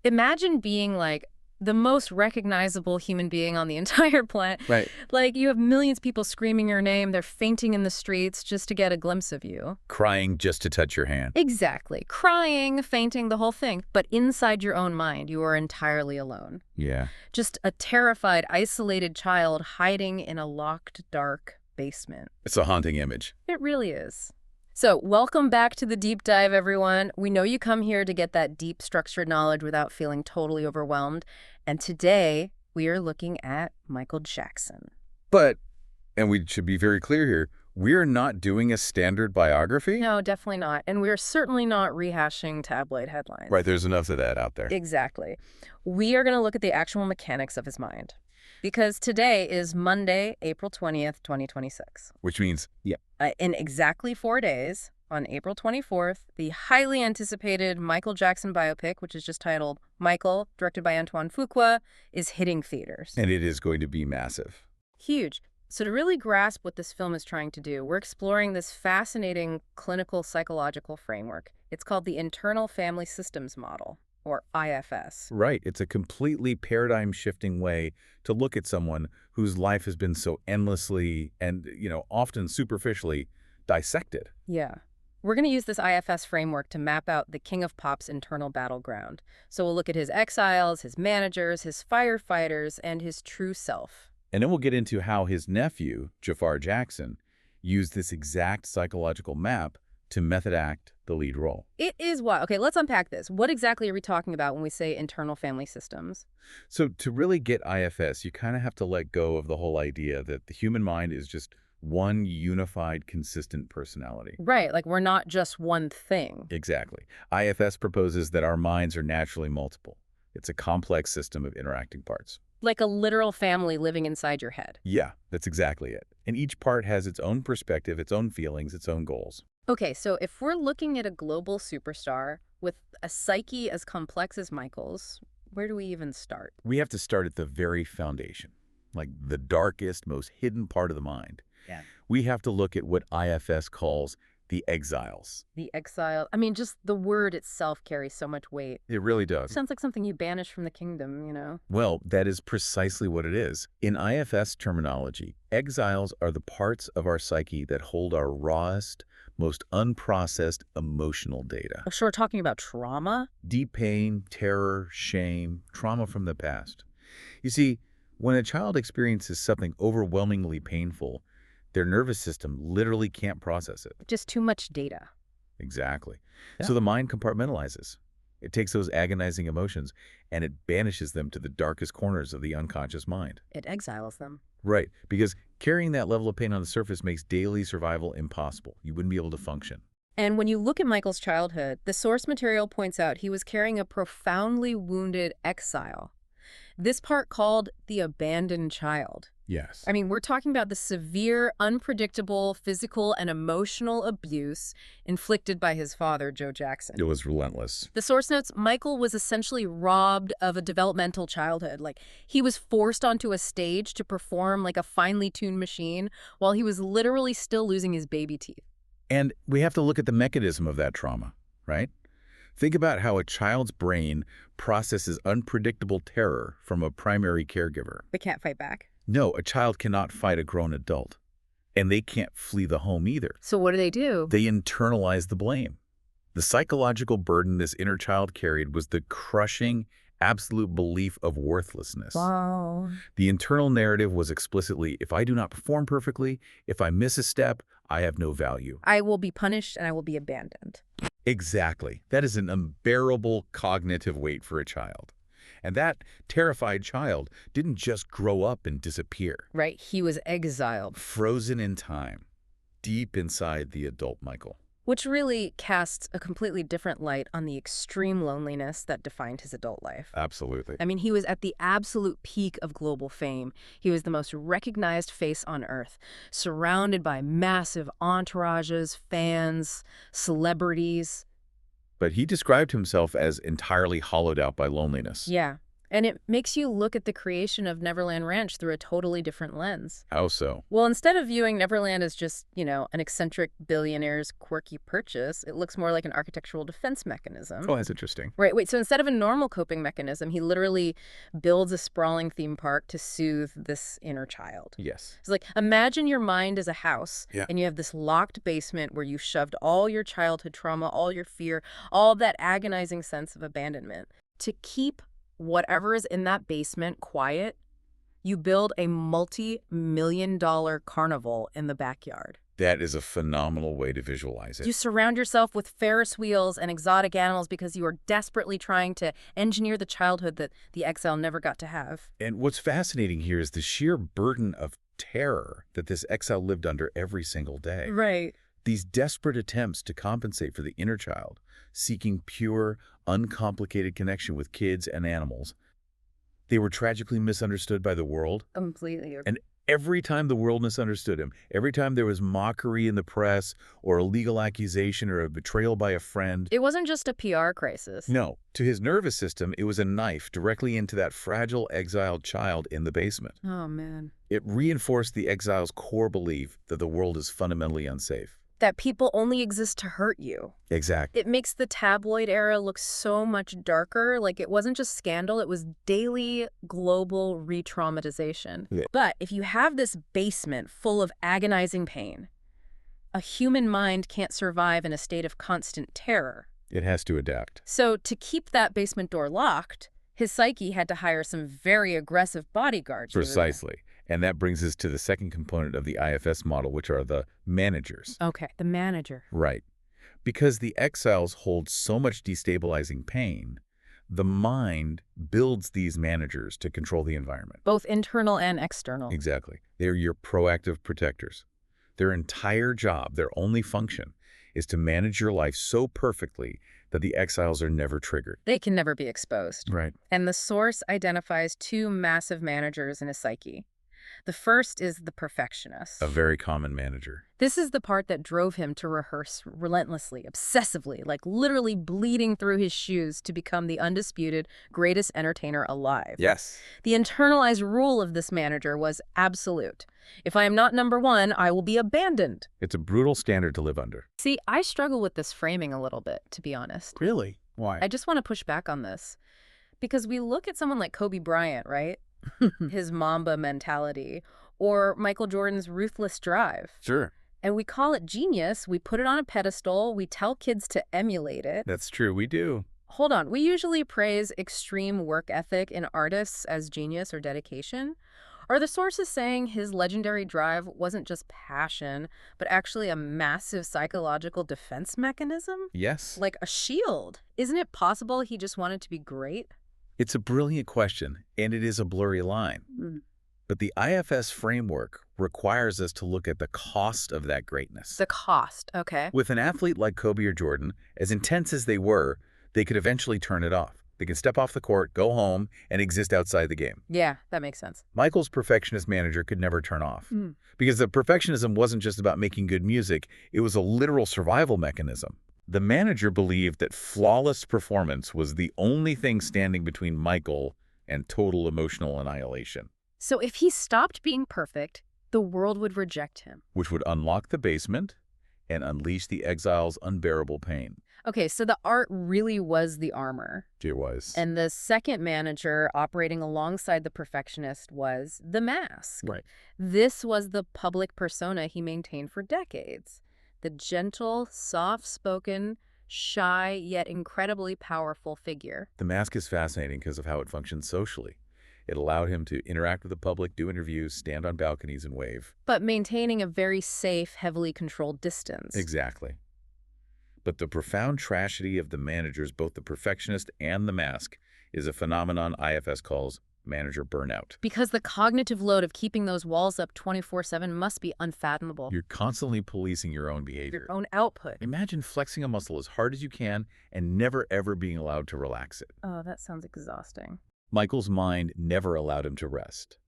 Imagine being like the most recognizable human being on the entire planet. Right. Like you have millions of people screaming your name. They're fainting in the streets just to get a glimpse of you. Crying just to touch your hand. Exactly. Crying, fainting, the whole thing. But inside your own mind, you are entirely alone. Yeah. Just a terrified, isolated child hiding in a locked, dark basement. It's a haunting image. It really is. So, welcome back to the deep dive, everyone. We know you come here to get that deep, structured knowledge without feeling totally overwhelmed. And today, we are looking at Michael Jackson. But, and we should be very clear here, we're not doing a standard biography. No, definitely not. And we're certainly not rehashing tabloid headlines. Right, there's enough of that out there. Exactly. We are going to look at the actual mechanics of his mind. Because today is Monday, April 20th, 2026. Which means, yeah. In exactly 4 days, on April 24th, the highly anticipated Michael Jackson biopic, which is just titled Michael, directed by Antoine Fuqua, is hitting theaters. And it is going to be massive. Huge. So to really grasp what this film is trying to do, we're exploring this fascinating clinical psychological framework. It's called the Internal Family Systems Model, or IFS. Right. It's a completely paradigm-shifting way to look at someone whose life has been so endlessly and, often superficially dissected. Yeah. We're going to use this IFS framework to map out the King of Pop's internal battleground. So we'll look at his exiles, his managers, his firefighters, and his true self. And then we'll get into how his nephew, Jafar Jackson, used this exact psychological map to method act the lead role. It is what? Okay, let's unpack this. What exactly are we talking about when we say internal family systems? So to really get IFS, you kind of have to let go of the whole idea that the human mind is just one unified, consistent personality. Right, like we're not just one thing. Exactly. IFS proposes that our minds are naturally multiple. It's a complex system of interacting parts. Like a literal family living inside your head. Yeah, that's exactly it. And each part has its own perspective, its own feelings, its own goals. Okay, so if we're looking at a global superstar with a psyche as complex as Michael's, where do we even start? We have to start at the very foundation, like the darkest, most hidden part of the mind. Yeah. We have to look at what IFS calls the exiles. The exile. I mean, just the word itself carries so much weight. It really does. Sounds like something you banish from the kingdom, Well, that is precisely what it is. In IFS terminology, exiles are the parts of our psyche that hold our rawest, most unprocessed emotional data. So we're talking about trauma? Deep pain, terror, shame, trauma from the past. You see, when a child experiences something overwhelmingly painful, their nervous system literally can't process it. Just too much data. Exactly. Yeah. So the mind compartmentalizes. It takes those agonizing emotions and it banishes them to the darkest corners of the unconscious mind. It exiles them. Right, because carrying that level of pain on the surface makes daily survival impossible. You wouldn't be able to function. And when you look at Michael's childhood, the source material points out he was carrying a profoundly wounded exile. This part called the abandoned child. Yes. I mean, we're talking about the severe, unpredictable physical and emotional abuse inflicted by his father, Joe Jackson. It was relentless. The source notes, Michael was essentially robbed of a developmental childhood. Like, he was forced onto a stage to perform like a finely tuned machine while he was literally still losing his baby teeth. And we have to look at the mechanism of that trauma, right? Think about how a child's brain processes unpredictable terror from a primary caregiver. They can't fight back. No, a child cannot fight a grown adult. And they can't flee the home either. So what do? They internalize the blame. The psychological burden this inner child carried was the crushing, absolute belief of worthlessness. Wow. The internal narrative was explicitly, if I do not perform perfectly, if I miss a step, I have no value. I will be punished and I will be abandoned. Exactly. That is an unbearable cognitive weight for a child. And that terrified child didn't just grow up and disappear. Right, he was exiled. Frozen in time, deep inside the adult Michael. Which really casts a completely different light on the extreme loneliness that defined his adult life. Absolutely. I mean, he was at the absolute peak of global fame. He was the most recognized face on Earth, surrounded by massive entourages, fans, celebrities. But he described himself as entirely hollowed out by loneliness. Yeah. And it makes you look at the creation of Neverland Ranch through a totally different lens. How so? Well, instead of viewing Neverland as just, an eccentric billionaire's quirky purchase, it looks more like an architectural defense mechanism. Oh, that's interesting. Right, wait, so instead of a normal coping mechanism, he literally builds a sprawling theme park to soothe this inner child. Yes. It's like, imagine your mind as a house, Yeah. and you have this locked basement where you shoved all your childhood trauma, all your fear, all that agonizing sense of abandonment. To keep whatever is in that basement quiet, you build a multi-million-dollar carnival in the backyard. That is a phenomenal way to visualize it. You surround yourself with Ferris wheels and exotic animals because you are desperately trying to engineer the childhood that the exile never got to have. And what's fascinating here is the sheer burden of terror that this exile lived under every single day. Right. These desperate attempts to compensate for the inner child, seeking pure, uncomplicated connection with kids and animals. They were tragically misunderstood by the world. Completely. And every time the world misunderstood him, every time there was mockery in the press or a legal accusation or a betrayal by a friend. It wasn't just a PR crisis. No, to his nervous system, it was a knife directly into that fragile, exiled child in the basement. Oh, man. It reinforced the exile's core belief that the world is fundamentally unsafe. That people only exist to hurt you. Exactly. It makes the tabloid era look so much darker. Like, it wasn't just scandal, it was daily global re-traumatization. Yeah. But if you have this basement full of agonizing pain, a human mind can't survive in a state of constant terror. It has to adapt. So to keep that basement door locked, his psyche had to hire some very aggressive bodyguards. Precisely. And that brings us to the second component of the IFS model, which are the managers. Okay, the manager. Right. Because the exiles hold so much destabilizing pain, the mind builds these managers to control the environment. Both internal and external. Exactly. They're your proactive protectors. Their entire job, their only function, is to manage your life so perfectly that the exiles are never triggered. They can never be exposed. Right. And the source identifies two massive managers in his psyche. The first is the perfectionist. A very common manager. This is the part that drove him to rehearse relentlessly, obsessively, like literally bleeding through his shoes to become the undisputed greatest entertainer alive. Yes. The internalized rule of this manager was absolute. If I am not number one, I will be abandoned. It's a brutal standard to live under. See, I struggle with this framing a little bit, to be honest. Really? Why? I just want to push back on this. Because we look at someone like Kobe Bryant, right? His Mamba mentality, or Michael Jordan's ruthless drive. Sure. And we call it genius, we put it on a pedestal, we tell kids to emulate it. That's true, we do. Hold on, we usually praise extreme work ethic in artists as genius or dedication. Are the sources saying his legendary drive wasn't just passion, but actually a massive psychological defense mechanism? Yes. Like a shield? Isn't it possible he just wanted to be great? It's a brilliant question, and it is a blurry line. But the IFS framework requires us to look at the cost of that greatness. The cost, okay. With an athlete like Kobe or Jordan, as intense as they were, they could eventually turn it off. They can step off the court, go home, and exist outside the game. Yeah, that makes sense. Michael's perfectionist manager could never turn off. Because the perfectionism wasn't just about making good music, it was a literal survival mechanism. The manager believed that flawless performance was the only thing standing between Michael and total emotional annihilation. So if he stopped being perfect, the world would reject him. Which would unlock the basement and unleash the exile's unbearable pain. Okay, so the art really was the armor. It was. And the second manager operating alongside the perfectionist was the mask. Right. This was the public persona he maintained for decades. The gentle, soft-spoken, shy, yet incredibly powerful figure. The mask is fascinating because of how it functions socially. It allowed him to interact with the public, do interviews, stand on balconies, and wave. But maintaining a very safe, heavily controlled distance. Exactly. But the profound tragedy of the managers, both the perfectionist and the mask, is a phenomenon IFS calls manager burnout. Because the cognitive load of keeping those walls up 24/7 must be unfathomable. You're constantly policing your own behavior. Your own output. Imagine flexing a muscle as hard as you can and never ever being allowed to relax it. Oh, that sounds exhausting. Michael's mind never allowed him to rest.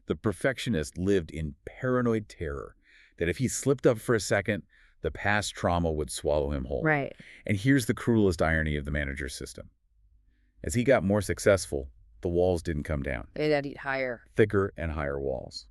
The perfectionist lived in paranoid terror that if he slipped up for a second, the past trauma would swallow him whole. Right. And here's the cruelest irony of the manager system. As he got more successful, The walls didn't come down. They'd eat higher. Thicker and higher walls.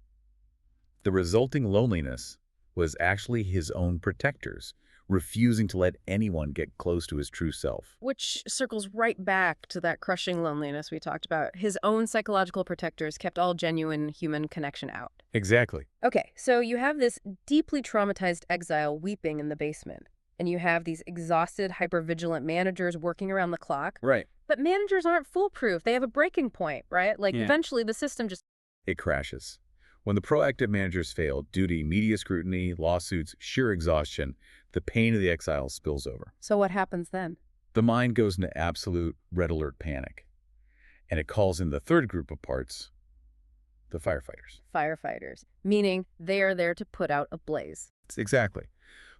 The resulting loneliness was actually his own protectors, refusing to let anyone get close to his true self. Which circles right back to that crushing loneliness we talked about. His own psychological protectors kept all genuine human connection out. Exactly. Okay, so you have this deeply traumatized exile weeping in the basement, and you have these exhausted, hypervigilant managers working around the clock. Right. But managers aren't foolproof. They have a breaking point, right? Eventually the system just... It crashes. When the proactive managers fail due to media scrutiny, lawsuits, sheer exhaustion, the pain of the exile spills over. So what happens then? The mind goes into absolute red alert panic. And it calls in the third group of parts, the firefighters. Firefighters, meaning they are there to put out a blaze. Exactly.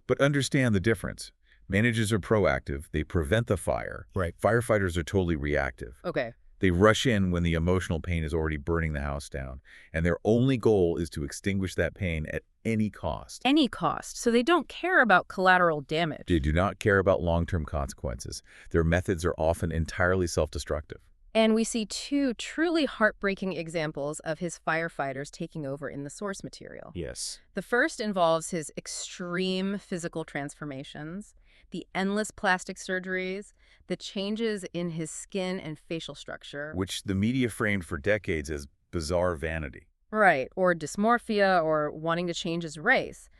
But understand the difference. Managers are proactive. They prevent the fire. Right. Firefighters are totally reactive. Okay. They rush in when the emotional pain is already burning the house down, and their only goal is to extinguish that pain at any cost. Any cost. So they don't care about collateral damage. They do not care about long-term consequences. Their methods are often entirely self-destructive. And we see two truly heartbreaking examples of his firefighters taking over in the source material. Yes. The first involves his extreme physical transformations, the endless plastic surgeries, the changes in his skin and facial structure. Which the media framed for decades as bizarre vanity. Right, or dysmorphia, or wanting to change his race.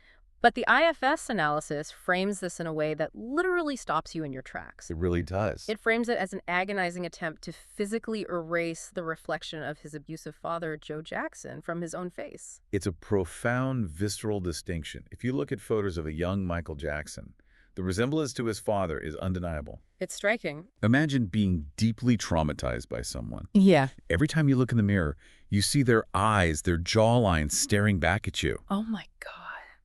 But the IFS analysis frames this in a way that literally stops you in your tracks. It really does. It frames it as an agonizing attempt to physically erase the reflection of his abusive father, Joe Jackson, from his own face. It's a profound, visceral distinction. If you look at photos of a young Michael Jackson, the resemblance to his father is undeniable. It's striking. Imagine being deeply traumatized by someone. Yeah. Every time you look in the mirror, you see their eyes, their jawline staring back at you. Oh my God.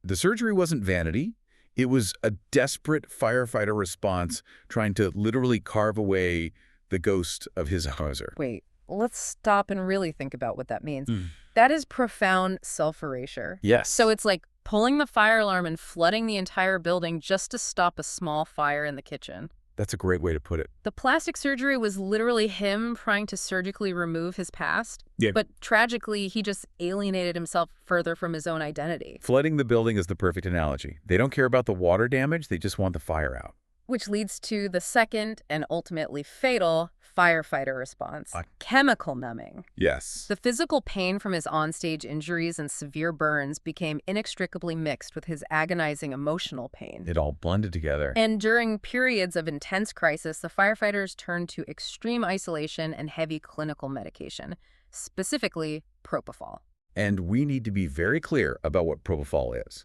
The surgery wasn't vanity. It was a desperate firefighter response trying to literally carve away the ghost of his hauser. Wait, let's stop and really think about what that means. That is profound self-erasure. Yes. So it's like pulling the fire alarm and flooding the entire building just to stop a small fire in the kitchen. That's a great way to put it. The plastic surgery was literally him trying to surgically remove his past. Yeah. But tragically, he just alienated himself further from his own identity. Flooding the building is the perfect analogy. They don't care about the water damage, they just want the fire out. Which leads to the second and ultimately fatal firefighter response, chemical numbing. Yes. The physical pain from his onstage injuries and severe burns became inextricably mixed with his agonizing emotional pain. It all blended together. And during periods of intense crisis, the firefighters turned to extreme isolation and heavy clinical medication, specifically propofol. And we need to be very clear about what propofol is,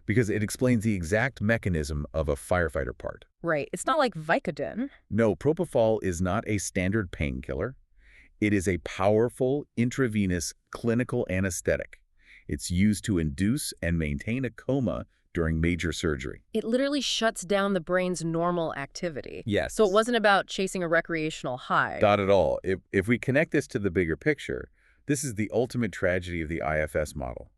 because it explains the exact mechanism of a firefighter part. Right. It's not like Vicodin. No, propofol is not a standard painkiller. It is a powerful intravenous clinical anesthetic. It's used to induce and maintain a coma during major surgery. It literally shuts down the brain's normal activity. Yes. So it wasn't about chasing a recreational high. Not at all. If we connect this to the bigger picture, this is the ultimate tragedy of the IFS model.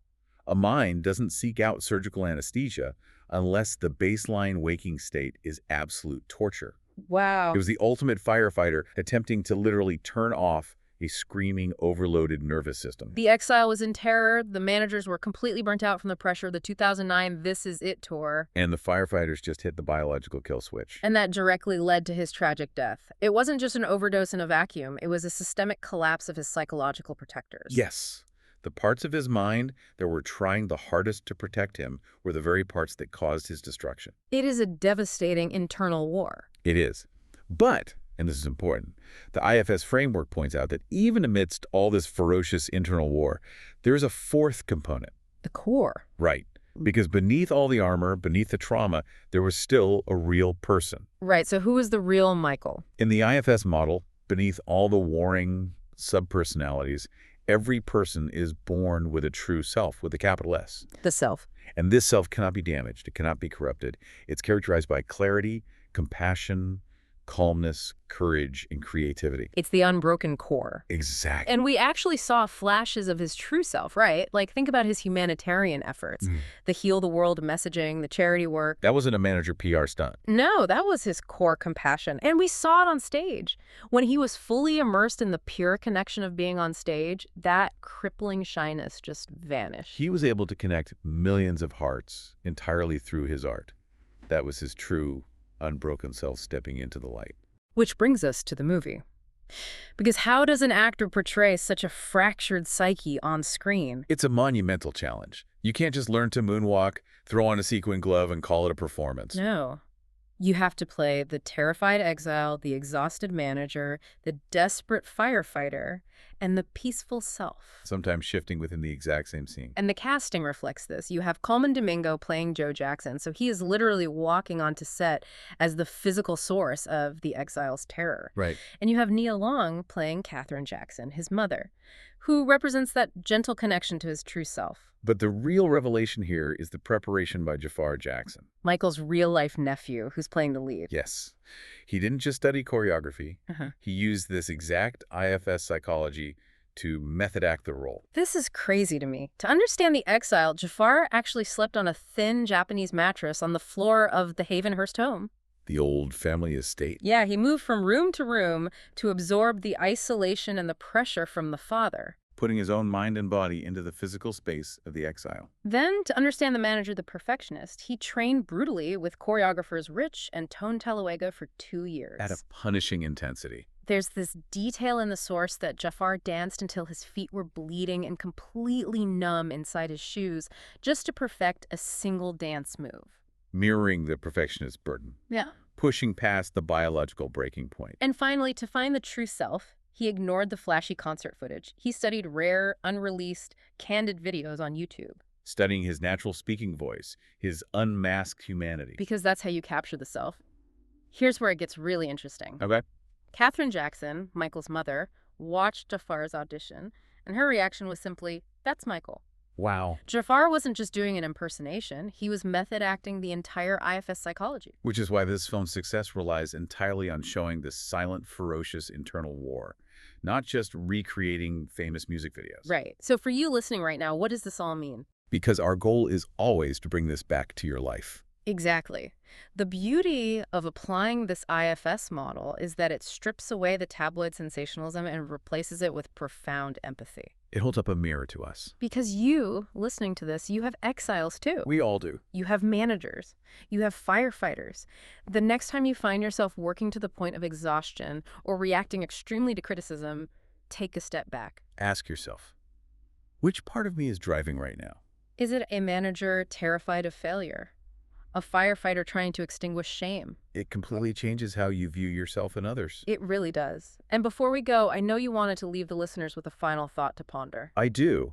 A mind doesn't seek out surgical anesthesia unless the baseline waking state is absolute torture. Wow. It was the ultimate firefighter attempting to literally turn off a screaming, overloaded nervous system. The exile was in terror. The managers were completely burnt out from the pressure of the 2009 This Is It tour. And the firefighters just hit the biological kill switch. And that directly led to his tragic death. It wasn't just an overdose in a vacuum. It was a systemic collapse of his psychological protectors. Yes. The parts of his mind that were trying the hardest to protect him were the very parts that caused his destruction. It is a devastating internal war. It is. But, and this is important, the IFS framework points out that even amidst all this ferocious internal war, there's a fourth component. The core. Right. Because beneath all the armor, beneath the trauma, there was still a real person. Right, so who is the real Michael? In the IFS model, beneath all the warring subpersonalities, every person is born with a true self, with a capital S. The self. And this self cannot be damaged. It cannot be corrupted. It's characterized by clarity, compassion, calmness, courage, and creativity. It's the unbroken core. Exactly. And we actually saw flashes of his true self, right? Like, think about his humanitarian efforts, the heal the world messaging, the charity work. That wasn't a manager PR stunt. No, that was his core compassion. And we saw it on stage. When he was fully immersed in the pure connection of being on stage, that crippling shyness just vanished. He was able to connect millions of hearts entirely through his art. That was his true, unbroken self stepping into the light. Which brings us to the movie. Because how does an actor portray such a fractured psyche on screen? It's a monumental challenge. You can't just learn to moonwalk, throw on a sequin glove, and call it a performance. No. You have to play the terrified exile, the exhausted manager, the desperate firefighter, and the peaceful self. Sometimes shifting within the exact same scene. And the casting reflects this. You have Coleman Domingo playing Joe Jackson, so he is literally walking onto set as the physical source of the exile's terror. Right. And you have Nia Long playing Katherine Jackson, his mother, who represents that gentle connection to his true self. But the real revelation here is the preparation by Jafar Jackson. Michael's real-life nephew, who's playing the lead. Yes. He didn't just study choreography. He used this exact IFS psychology to method act the role. This is crazy to me. To understand the exile, Jafar actually slept on a thin Japanese mattress on the floor of the Havenhurst home. The old family estate. Yeah, he moved from room to room to absorb the isolation and the pressure from the father. Putting his own mind and body into the physical space of the exile. Then, to understand the manager, the perfectionist, he trained brutally with choreographers Rich and Tone Talluega for 2 years. At a punishing intensity. There's this detail in the source that Jafar danced until his feet were bleeding and completely numb inside his shoes just to perfect a single dance move. Mirroring the perfectionist's burden. Yeah. Pushing past the biological breaking point. And finally, to find the true self, he ignored the flashy concert footage. He studied rare, unreleased, candid videos on YouTube. Studying his natural speaking voice, his unmasked humanity. Because that's how you capture the self. Here's where it gets really interesting. Okay. Katherine Jackson, Michael's mother, watched Jafar's audition, and her reaction was simply, "That's Michael." Wow. Jafar wasn't just doing an impersonation, he was method acting the entire IFS psychology. Which is why this film's success relies entirely on showing this silent, ferocious internal war, not just recreating famous music videos. Right. So for you listening right now, what does this all mean? Because our goal is always to bring this back to your life. Exactly. The beauty of applying this IFS model is that it strips away the tabloid sensationalism and replaces it with profound empathy. It holds up a mirror to us. Because you, listening to this, you have exiles too. We all do. You have managers. You have firefighters. The next time you find yourself working to the point of exhaustion or reacting extremely to criticism, take a step back. Ask yourself, which part of me is driving right now? Is it a manager terrified of failure? A firefighter trying to extinguish shame? It completely changes how you view yourself and others. It really does. And before we go, I know you wanted to leave the listeners with a final thought to ponder. I do.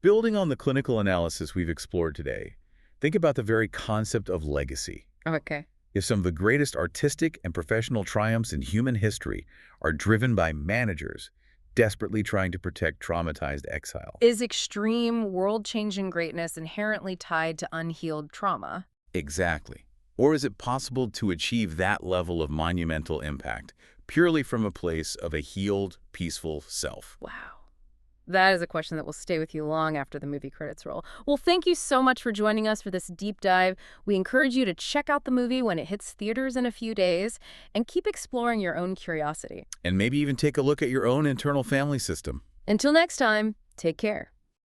Building on the clinical analysis we've explored today, think about the very concept of legacy. Okay. If some of the greatest artistic and professional triumphs in human history are driven by managers desperately trying to protect traumatized exile. Is extreme, world-changing greatness inherently tied to unhealed trauma? Exactly. Or is it possible to achieve that level of monumental impact purely from a place of a healed, peaceful self? Wow. That is a question that will stay with you long after the movie credits roll. Well, thank you so much for joining us for this deep dive. We encourage you to check out the movie when it hits theaters in a few days and keep exploring your own curiosity. And maybe even take a look at your own internal family system. Until next time, take care.